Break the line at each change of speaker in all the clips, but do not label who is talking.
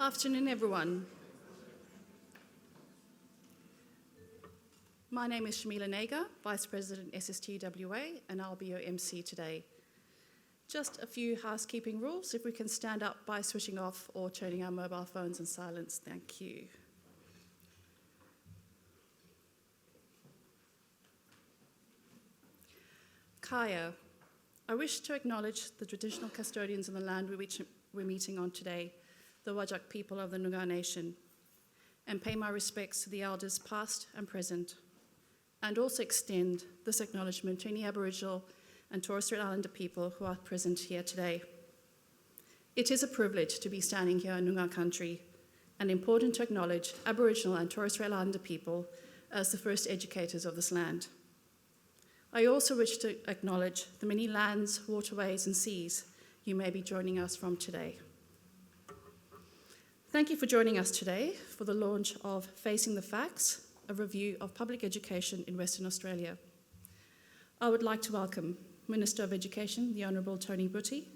Afternoon, everyone. My name is Shamila Nagar, Vice President SSTUWA, and I'll be your MC today. Just a few housekeeping rules. If we can stand up by switching off or turning our mobile phones in silence, thank you. Kaya. I wish to acknowledge the traditional custodians of the land we're meeting on today, the Whadjuk people of the Noongar Nation, and pay my respects to the elders past and present, and also extend this acknowledgement to any Aboriginal and Torres Strait Islander people who are present here today. It is a privilege to be standing here in Noongar country, and important to acknowledge Aboriginal and Torres Strait Islander people as the first educators of this land. I also wish to acknowledge the many lands, waterways and seas you may be joining us from today. Thank you for joining us today for the launch of Facing the Facts, a review of public education in Western Australia. I would like to welcome Minister of Education, the Honourable Tony Butty,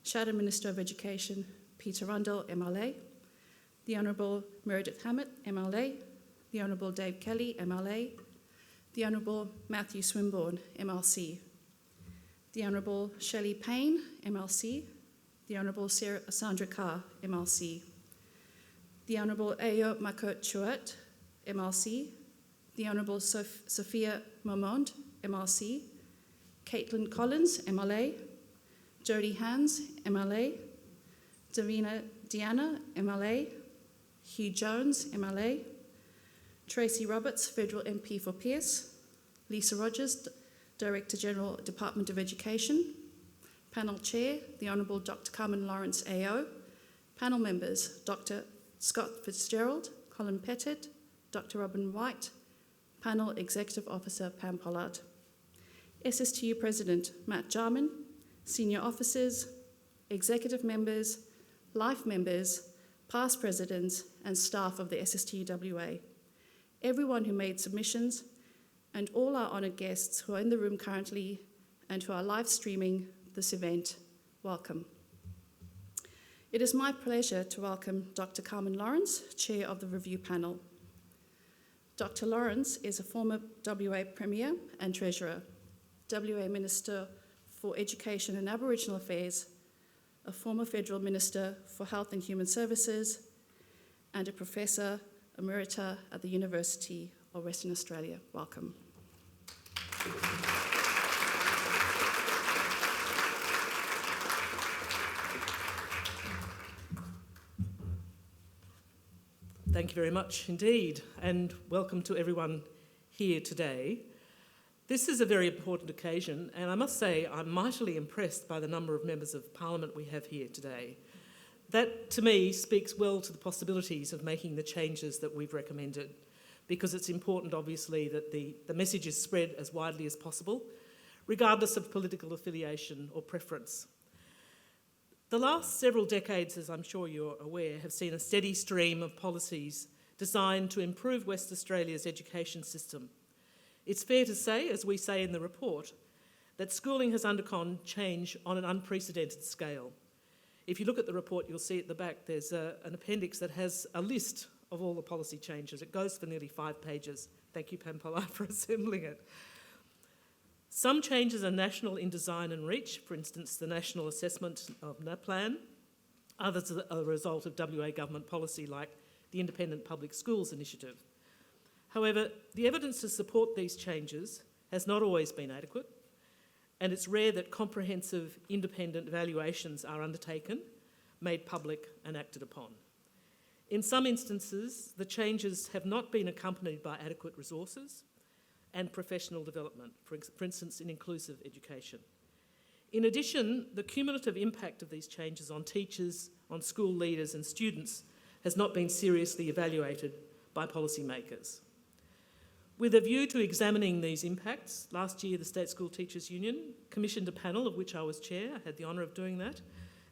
Shadow Minister of Education, Peter Rundle, MLA, the Honourable Meredith Hammett, MLA, the Honourable Dave Kelly, MLA, the Honourable Matthew Swinburne, MLC, the Honourable Shelley Payne, MLC, the Honourable Sandra Carr, MLC, the Honourable Ayo Makut Chuat, MLC, the Honourable Sophia Momond, MLC, Caitlin Collins, MLA, Jodie Hans, MLA, Davina Diana, MLA, Hugh Jones, MLA, Tracy Roberts, Federal MP for Pierce, Lisa Rogers, Director General, Department of Education, Panel Chair, the Honourable Dr. Carmen Lawrence AO, Panel Members, Dr. Scott Fitzgerald, Colin Pettit, Dr. Robin White, Panel Executive Officer Pam Pollard, SSTU President Matt Jarman, Senior Officers, Executive Members, Life Members, Past Presidents and staff of the SSTUWA, everyone who made submissions, and all our honoured guests who are in the room currently and who are live streaming this event, welcome. It is my pleasure to welcome Dr. Carmen Lawrence, Chair of the Review Panel. Dr. Lawrence is a former WA Premier and Treasurer, WA Minister for Education and Aboriginal Affairs, a former Federal Minister for Health and Human Services, and a Professor Emerita at the University of Western Australia. Welcome.
Thank you very much indeed, and welcome to everyone here today. This is a very important occasion, and I must say I'm mightily impressed by the number of members of Parliament we have here today. That, to me, speaks well to the possibilities of making the changes that we've recommended, because it's important, obviously, that the message is spread as widely as possible, regardless of political affiliation or preference. The last several decades, as I'm sure you're aware, have seen a steady stream of policies designed to improve West Australia's education system. It's fair to say, as we say in the report, that schooling has undergone change on an unprecedented scale. If you look at the report, you'll see at the back there's an appendix that has a list of all the policy changes. It goes for nearly 5 pages. Thank you, Pam Pollard, for assembling it. Some changes are national in design and reach, for instance, the National Assessment of Plan. Others are a result of WA government policy like the Independent Public Schools Initiative. However, the evidence to support these changes has not always been adequate, and it's rare that comprehensive independent evaluations are undertaken, made public and acted upon. In some instances, the changes have not been accompanied by adequate resources and professional development, for instance, in inclusive education. In addition, the cumulative impact of these changes on teachers, on school leaders and students has not been seriously evaluated by policymakers. With a view to examining these impacts, last year the State School Teachers Union commissioned a panel, of which I was chair, I had the honour of doing that,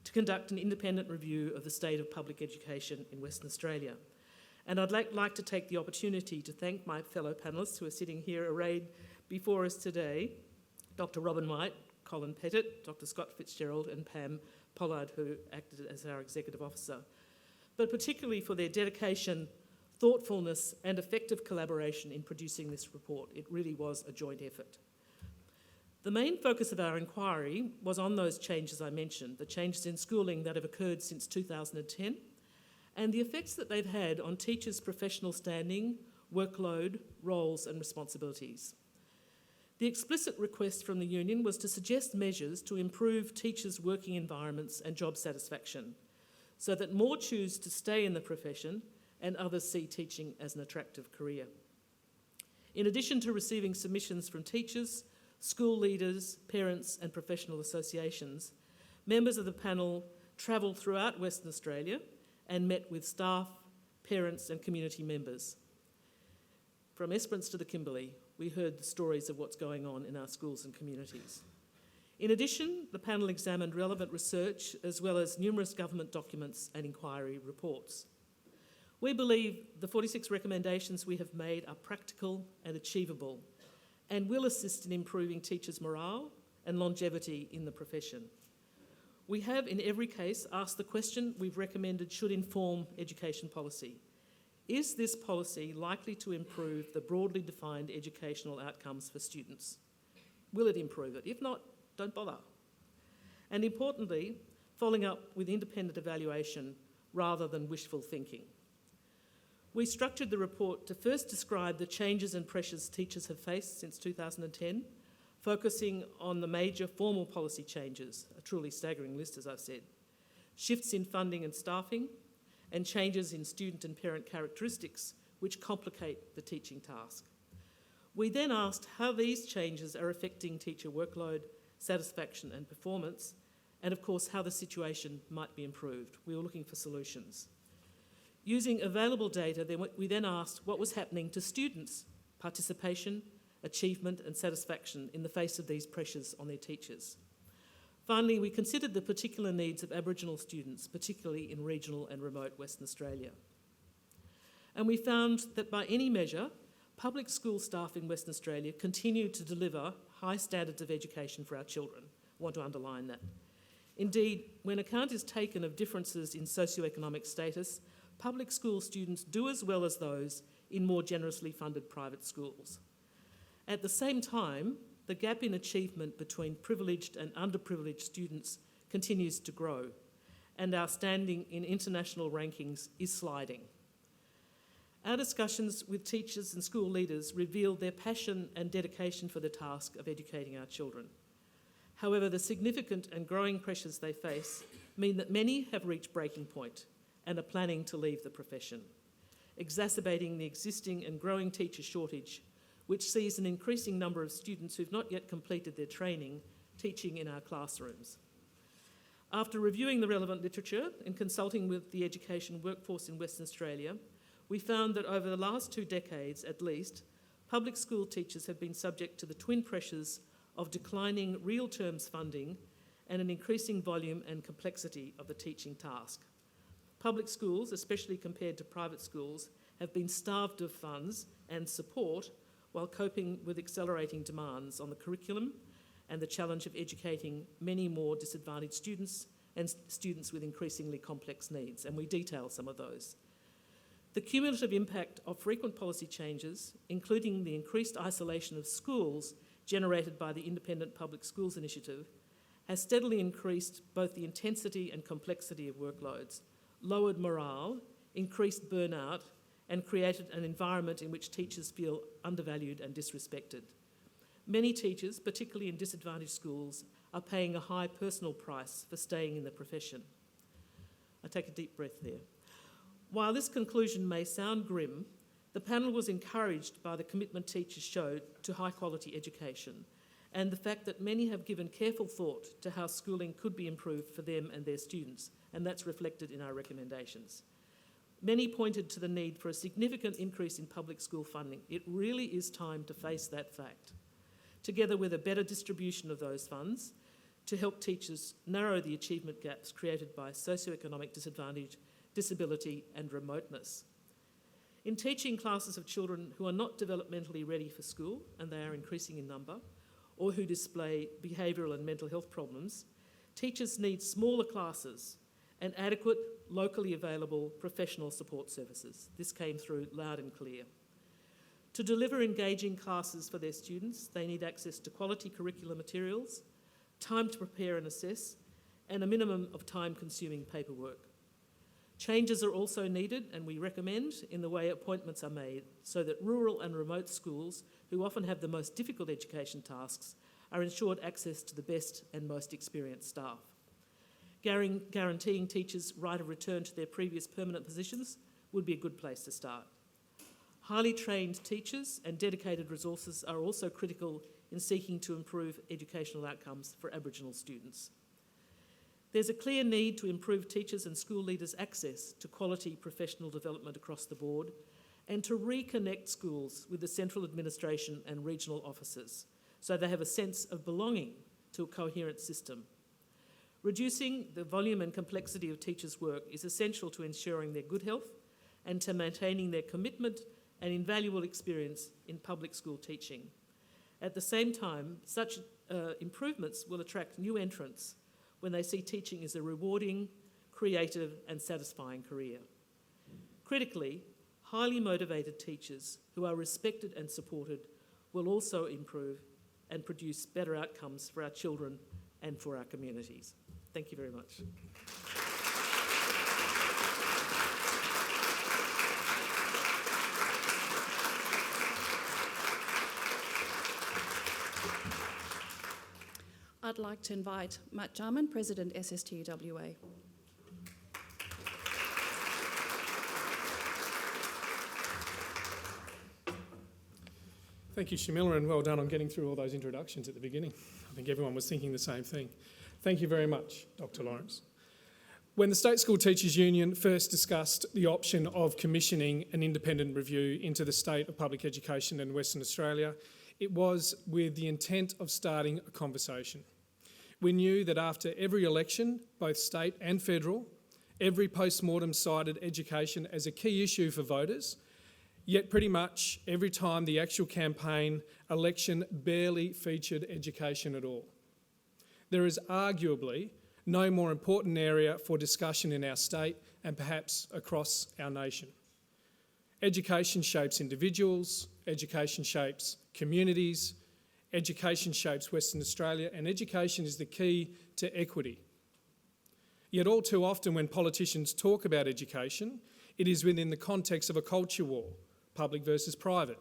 to conduct an independent review of the state of public education in Western Australia. And I'd like to take the opportunity to thank my fellow panellists who are sitting here arrayed before us today, Dr. Robin White, Colin Pettit, Dr. Scott Fitzgerald and Pam Pollard, who acted as our executive officer, but particularly for their dedication, thoughtfulness and effective collaboration in producing this report. It really was a joint effort. The main focus of our inquiry was on those changes I mentioned, the changes in schooling that have occurred since 2010, and the effects that they've had on teachers' professional standing, workload, roles and responsibilities. The explicit request from the union was to suggest measures to improve teachers' working environments and job satisfaction, so that more choose to stay in the profession and others see teaching as an attractive career. In addition to receiving submissions from teachers, school leaders, parents and professional associations, members of the panel travelled throughout Western Australia and met with staff, parents and community members. From Esperance to the Kimberley, we heard the stories of what's going on in our schools and communities. In addition, the panel examined relevant research as well as numerous government documents and inquiry reports. We believe the 46 recommendations we have made are practical and achievable and will assist in improving teachers' morale and longevity in the profession. We have, in every case, asked the question we've recommended should inform education policy. Is this policy likely to improve the broadly defined educational outcomes for students? Will it improve it? If not, don't bother. And importantly, following up with independent evaluation rather than wishful thinking. We structured the report to first describe the changes and pressures teachers have faced since 2010, focusing on the major formal policy changes, a truly staggering list as I've said, shifts in funding and staffing, and changes in student and parent characteristics which complicate the teaching task. We then asked how these changes are affecting teacher workload, satisfaction and performance, and of course how the situation might be improved. We were looking for solutions. Using available data, we then asked what was happening to students' participation, achievement and satisfaction in the face of these pressures on their teachers. Finally, we considered the particular needs of Aboriginal students, particularly in regional and remote Western Australia. And we found that by any measure, public school staff in Western Australia continue to deliver high standards of education for our children. I want to underline that. Indeed, when account is taken of differences in socioeconomic status, public school students do as well as those in more generously funded private schools. At the same time, the gap in achievement between privileged and underprivileged students continues to grow, and our standing in international rankings is sliding. Our discussions with teachers and school leaders revealed their passion and dedication for the task of educating our children. However, the significant and growing pressures they face mean that many have reached breaking point and are planning to leave the profession, exacerbating the existing and growing teacher shortage, which sees an increasing number of students who've not yet completed their training teaching in our classrooms. After reviewing the relevant literature and consulting with the education workforce in Western Australia, we found that over the last 2 decades at least, public school teachers have been subject to the twin pressures of declining real terms funding and an increasing volume and complexity of the teaching task. Public schools, especially compared to private schools, have been starved of funds and support while coping with accelerating demands on the curriculum and the challenge of educating many more disadvantaged students and students with increasingly complex needs, and we detail some of those. The cumulative impact of frequent policy changes, including the increased isolation of schools generated by the Independent Public Schools Initiative, has steadily increased both the intensity and complexity of workloads, lowered morale, increased burnout, and created an environment in which teachers feel undervalued and disrespected. Many teachers, particularly in disadvantaged schools, are paying a high personal price for staying in the profession. I take a deep breath there. While this conclusion may sound grim, the panel was encouraged by the commitment teachers showed to high-quality education and the fact that many have given careful thought to how schooling could be improved for them and their students, and that's reflected in our recommendations. Many pointed to the need for a significant increase in public school funding. It really is time to face that fact, together with a better distribution of those funds to help teachers narrow the achievement gaps created by socioeconomic disadvantage, disability and remoteness. In teaching classes of children who are not developmentally ready for school, and they are increasing in number, or who display behavioural and mental health problems, teachers need smaller classes and adequate, locally available professional support services. This came through loud and clear. To deliver engaging classes for their students, they need access to quality curricular materials, time to prepare and assess, and a minimum of time-consuming paperwork. Changes are also needed, and we recommend, in the way appointments are made, so that rural and remote schools, who often have the most difficult education tasks, are ensured access to the best and most experienced staff. Guaranteeing teachers' right of return to their previous permanent positions would be a good place to start. Highly trained teachers and dedicated resources are also critical in seeking to improve educational outcomes for Aboriginal students. There's a clear need to improve teachers' and school leaders' access to quality professional development across the board and to reconnect schools with the central administration and regional offices so they have a sense of belonging to a coherent system. Reducing the volume and complexity of teachers' work is essential to ensuring their good health and to maintaining their commitment and invaluable experience in public school teaching. At the same time, such improvements will attract new entrants when they see teaching as a rewarding, creative and satisfying career. Critically, highly motivated teachers who are respected and supported will also improve and produce better outcomes for our children and for our communities. Thank you very much.
I'd like to invite Matt Jarman, President, SSTUWA.
Thank you, Shamila, and well done on getting through all those introductions at the beginning. I think everyone was thinking the same thing. Thank you very much, Dr. Lawrence. When the State School Teachers Union first discussed the option of commissioning an independent review into the state of public education in Western Australia, it was with the intent of starting a conversation. We knew that after every election, both state and federal, every post-mortem cited education as a key issue for voters, yet pretty much every time the actual campaign election barely featured education at all. There is arguably no more important area for discussion in our state and perhaps across our nation. Education shapes individuals, education shapes communities, education shapes Western Australia, and education is the key to equity. Yet all too often when politicians talk about education, it is within the context of a culture war, public versus private,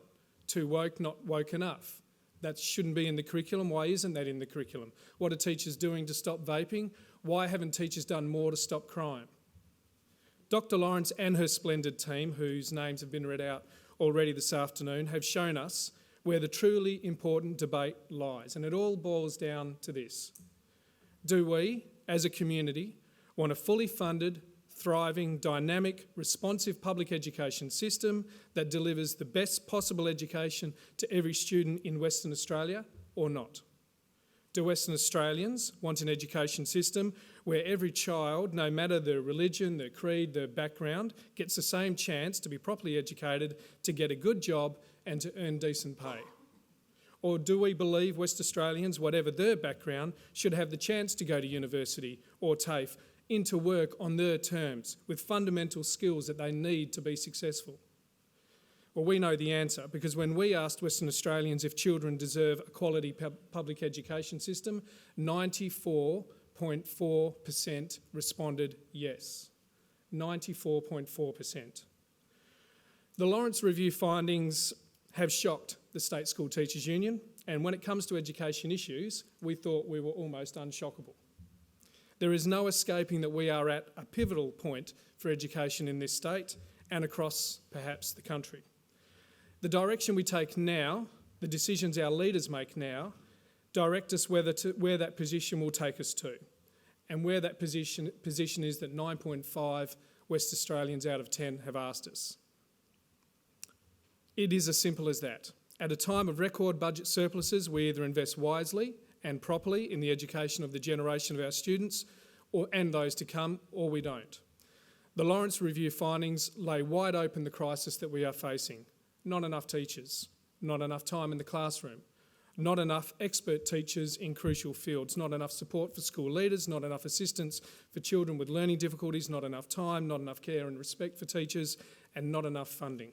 too woke, not woke enough. That shouldn't be in the curriculum. Why isn't that in the curriculum? What are teachers doing to stop vaping? Why haven't teachers done more to stop crime? Dr. Lawrence and her splendid team, whose names have been read out already this afternoon, have shown us where the truly important debate lies. And it all boils down to this. Do we, as a community, want a fully funded, thriving, dynamic, responsive public education system that delivers the best possible education to every student in Western Australia or not? Do Western Australians want an education system where every child, no matter their religion, their creed, their background, gets the same chance to be properly educated, to get a good job and to earn decent pay? Or do we believe West Australians, whatever their background, should have the chance to go to university or TAFE, into work on their terms with fundamental skills that they need to be successful? Well, we know the answer, because when we asked Western Australians if children deserve a quality public education system, 94.4% responded yes. 94.4%. The Lawrence Review findings have shocked the State School Teachers Union, and when it comes to education issues, we thought we were almost unshockable. There is no escaping that we are at a pivotal point for education in this state and across perhaps the country. The direction we take now, the decisions our leaders make now, direct us where that position will take us to, and where that position is that 9.5 West Australians out of 10 have asked us. It is as simple as that. At a time of record budget surpluses, we either invest wisely and properly in the education of the generation of our students and those to come, or we don't. The Lawrence Review findings lay wide open the crisis that we are facing. Not enough teachers, not enough time in the classroom, not enough expert teachers in crucial fields, not enough support for school leaders, not enough assistance for children with learning difficulties, not enough time, not enough care and respect for teachers, and not enough funding.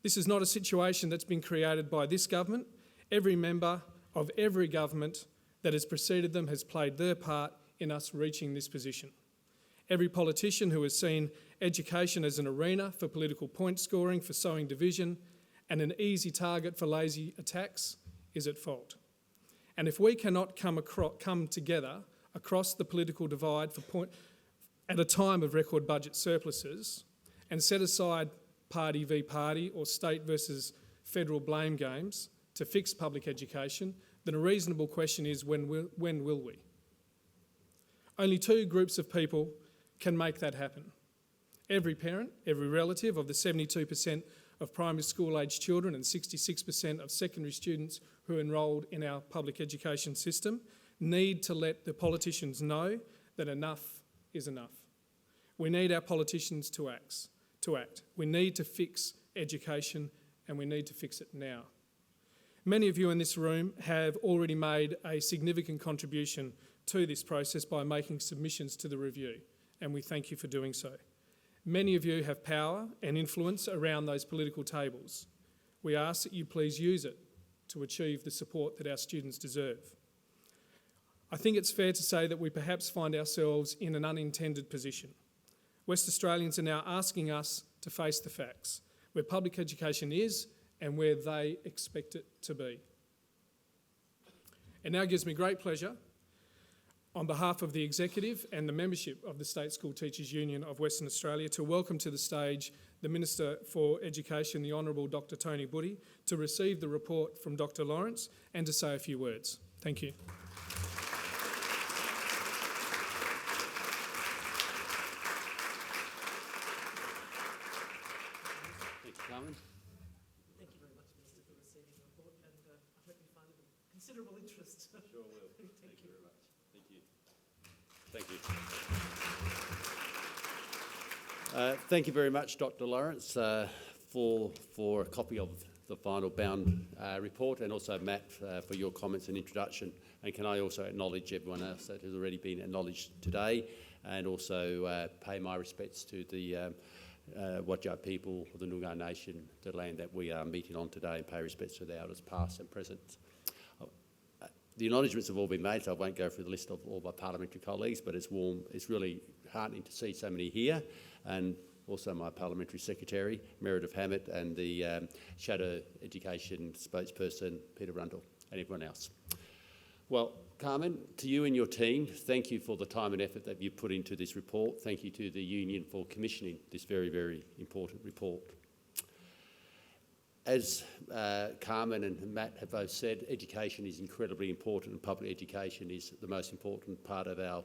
This is not a situation that's been created by this government. Every member of every government that has preceded them has played their part in us reaching this position. Every politician who has seen education as an arena for political point scoring, for sowing division, and an easy target for lazy attacks is at fault. And if we cannot come together across the political divide at a time of record budget surpluses and set aside party v party or state versus federal blame games to fix public education, then a reasonable question is when will we? Only two groups of people can make that happen. Every parent, every relative of the 72% of primary school aged children and 66% of secondary students who are enrolled in our public education system need to let the politicians know that enough is enough. We need our politicians to act. We need to fix education, and we need to fix it now. Many of you in this room have already made a significant contribution to this process by making submissions to the review, and we thank you for doing so. Many of you have power and influence around those political tables. We ask that you please use it to achieve the support that our students deserve. I think it's fair to say that we perhaps find ourselves in an unintended position. West Australians are now asking us to face the facts, where public education is and where they expect it to be. It now gives me great pleasure, on behalf of the Executive and the membership of the State School Teachers Union of Western Australia, to welcome to the stage the Minister for Education, the Honourable Dr. Tony Butty, to receive the report from Dr. Lawrence and to say a few words. Thank you.
Thank you, Carmen.
Thank you very much, Minister, for receiving the report, and I hope you find it of considerable interest.
Sure will. Thank you very much. Thank you. Thank you very much, Dr. Lawrence, for a copy of the final bound report, and also Matt for your comments and introduction. And can I also acknowledge everyone else that has already been acknowledged today, and also pay my respects to the Wadjuk people of the Noongar Nation, the land that we are meeting on today, and pay respects to the elders past and present. The acknowledgements have all been made, so I won't go through the list of all my parliamentary colleagues, but it's really heartening to see so many here, and also my parliamentary secretary, Meredith Hammett, and the Shadow Education spokesperson, Peter Rundle, and everyone else. Well, Carmen, to you and your team, thank you for the time and effort that you've put into this report. Thank you to the union for commissioning this very, very important report. As Carmen and Matt have both said, education is incredibly important, and public education is the most important part of our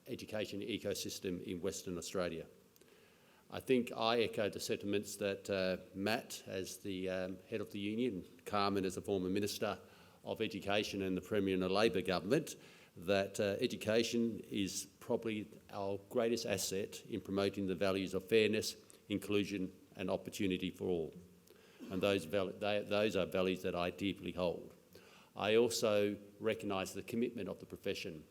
education ecosystem in Western Australia. I think I echo the sentiments that Matt, as the head of the union, Carmen as a former Minister of Education and the Premier in a Labor government, that education is probably our greatest asset in promoting the values of fairness, inclusion and opportunity for all. And those are values that I deeply hold. I also recognise the commitment of the profession,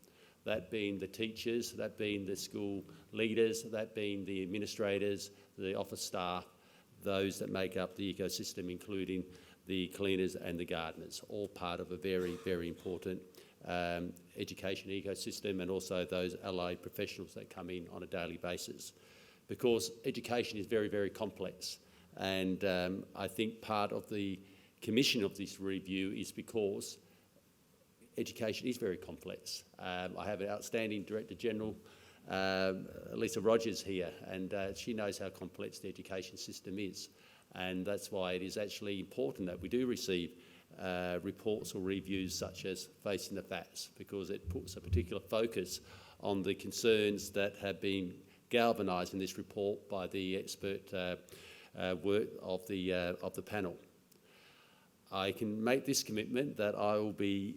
that being the teachers, that being the school leaders, that being the administrators, the office staff, those that make up the ecosystem, including the cleaners and the gardeners, all part of a very, very important education ecosystem, and also those allied professionals that come in on a daily basis. Because education is very, very complex. And I think part of the commission of this review is because education is very complex. I have an outstanding Director General, Lisa Rogers, here, and she knows how complex the education system is. And that's why it is actually important that we do receive reports or reviews such as Facing the Facts, because it puts a particular focus on the concerns that have been galvanised in this report by the expert work of the panel. I can make this commitment that I will be.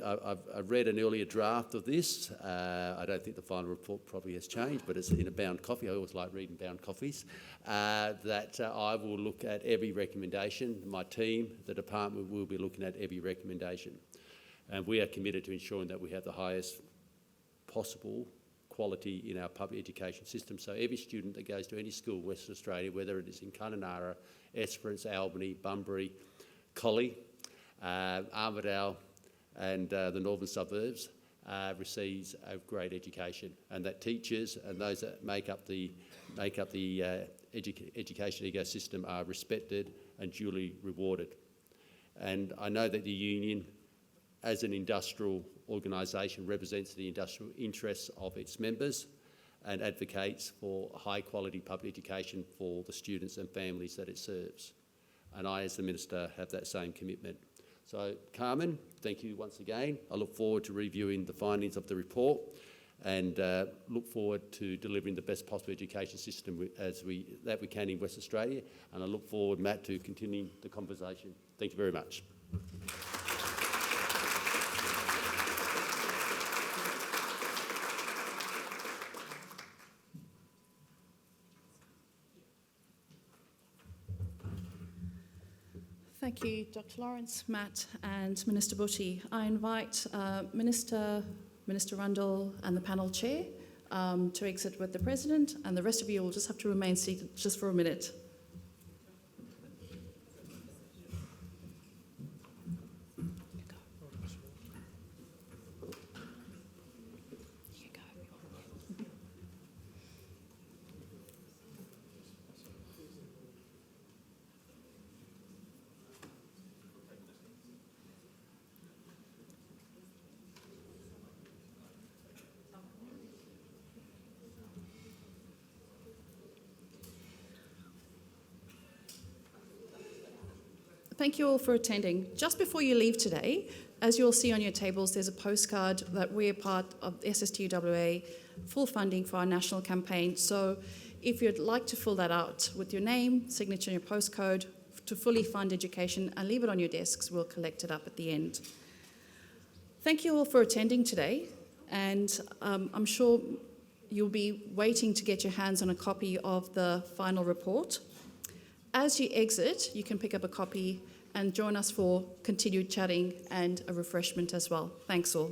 I've read an earlier draft of this. I don't think the final report probably has changed, but it's in a bound copy. I always like reading bound copies. That I will look at every recommendation. My team, the department, will be looking at every recommendation, and we are committed to ensuring that we have the highest possible quality in our public education system. So every student that goes to any school in Western Australia, whether it is in Kununurra, Esperance, Albany, Bunbury, Collie, Armidale and the northern suburbs receives a great education, and that teachers and those that make up the education ecosystem are respected and duly rewarded. And I know that the union, as an industrial organisation, represents the industrial interests of its members and advocates for high quality public education for the students and families that it serves. And I, as the Minister, have that same commitment. So, Carmen, thank you once again. I look forward to reviewing the findings of the report and look forward to delivering the best possible education system that we can in Western Australia. And I look forward, Matt, to continuing the conversation. Thank you very much.
Thank you, Dr. Lawrence, Matt and Minister Butty. I invite Minister Rundle and the panel chair to exit with the President, and the rest of you will just have to remain seated just for a minute. Thank you all for attending. Just before you leave today, as you'll see on your tables, there's a postcard that we're part of SSTUWA, full funding for our national campaign. So if you'd like to fill that out with your name, signature, and your postcode to fully fund education and leave it on your desks, we'll collect it up at the end. Thank you all for attending today, and I'm sure you'll be waiting to get your hands on a copy of the final report. As you exit, you can pick up a copy and join us for continued chatting and a refreshment as well. Thanks all.